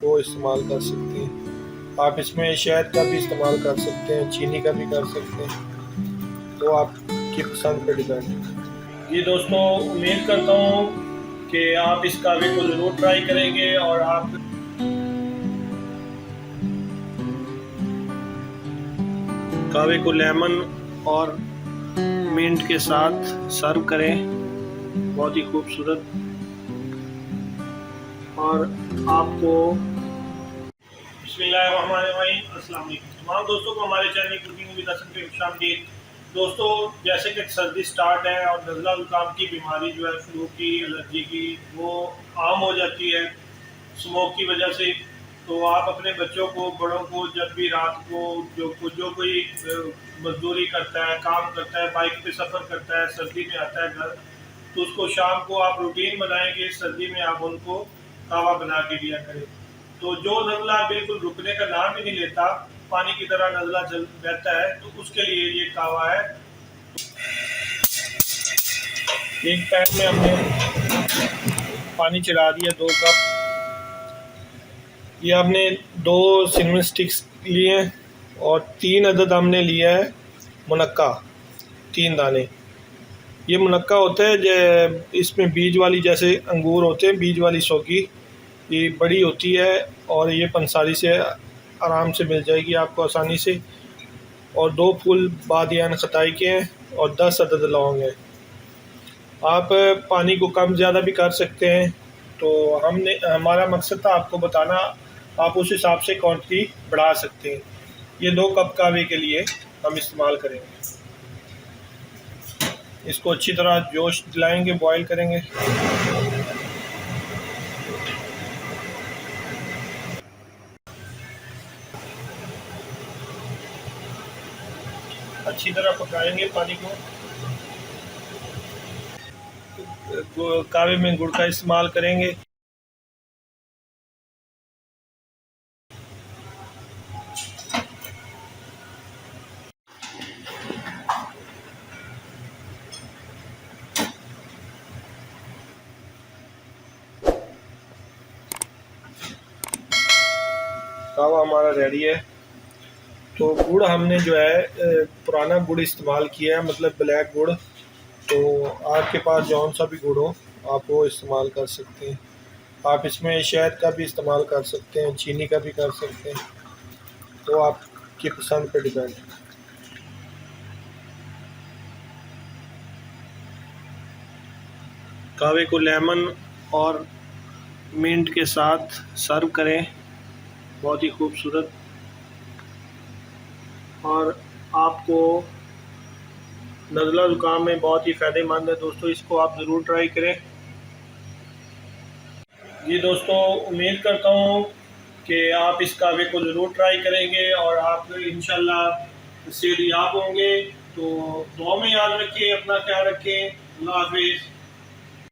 वो इस्तेमाल कर सकते हैं। आप इसमें शहद का भी इस्तेमाल कर सकते हैं, चीनी का भी कर सकते हैं, तो आपकी पसंद पे डिपेंड है। जी दोस्तों, उम्मीद करता हूँ कि आप इस कहवे को ज़रूर ट्राई करेंगे और आप कहवे को लेमन और मिंट के साथ सर्व करें, बहुत ही खूबसूरत। और आपको बिस्मिल्लाहिर्रहमानिर्रहीम, अस्सलाम वालेकुम तमाम दोस्तों को हमारे चैनल कुकिंग विद हसन पे खुशामदीद। दोस्तों, जैसे कि सर्दी स्टार्ट है और नज़ला ज़ुकाम की बीमारी जो है, फ्लू की, एलर्जी की, वो आम हो जाती है स्मोक की वजह से। तो आप अपने बच्चों को, बड़ों को, जब भी रात को जो कोई मजदूरी करता है, काम करता है, बाइक पे सफ़र करता है, सर्दी में आता है घर, तो उसको शाम को आप रूटीन बनाएंगे सर्दी में, आप उनको कावा बना के दिया करें। तो जो नज़ला बिल्कुल रुकने का नाम ही नहीं लेता, पानी की तरह नज़ला चल बहता है, तो उसके लिए ये कावा है। एक पैन में हमने पानी चढ़ा दिया, 2 कप। ये हमने 2 सिनेमन स्टिक्स लिए हैं और 3 अदद हमने लिया है मुनक्का, 3 दाने। ये मुनक्का होता है जो इसमें बीज वाली, जैसे अंगूर होते हैं बीज वाली सौगी, ये बड़ी होती है और ये पंसारी से आराम से मिल जाएगी आपको आसानी से। और 2 फूल बादियान खताई के हैं और 10 अदद लौंग हैं। आप पानी को कम ज़्यादा भी कर सकते हैं, तो हमारा मकसद था आपको बताना, आप उस हिसाब से क्वांटिटी बढ़ा सकते हैं। ये 2 कप कहवे के लिए हम इस्तेमाल करेंगे। इसको अच्छी तरह जोश दिलाएंगे, बॉईल करेंगे। अच्छी तरह पकाएंगे पानी को। कहवे में गुड़ का इस्तेमाल करेंगे। कहवा हमारा रेडी है। तो गुड़ हमने जो है पुराना गुड़ इस्तेमाल किया है, मतलब ब्लैक गुड़। तो आपके पास जौन सा भी गुड़ हो आप वो इस्तेमाल कर सकते हैं। आप इसमें शहद का भी इस्तेमाल कर सकते हैं, चीनी का भी कर सकते हैं, तो आपकी पसंद पे डिपेंड है। कहवे को लेमन और मिंट के साथ सर्व करें, बहुत ही खूबसूरत। और आपको नज़ला ज़ुकाम में बहुत ही फ़ायदेमंद है दोस्तों, इसको आप ज़रूर ट्राई करें। जी दोस्तों, उम्मीद करता हूँ कि आप इस कहवे को ज़रूर ट्राई करेंगे और आप इंशाल्लाह सेहतयाब होंगे। तो दुआ में याद रखें, अपना ख्याल रखें। अल्लाह हाफिज़।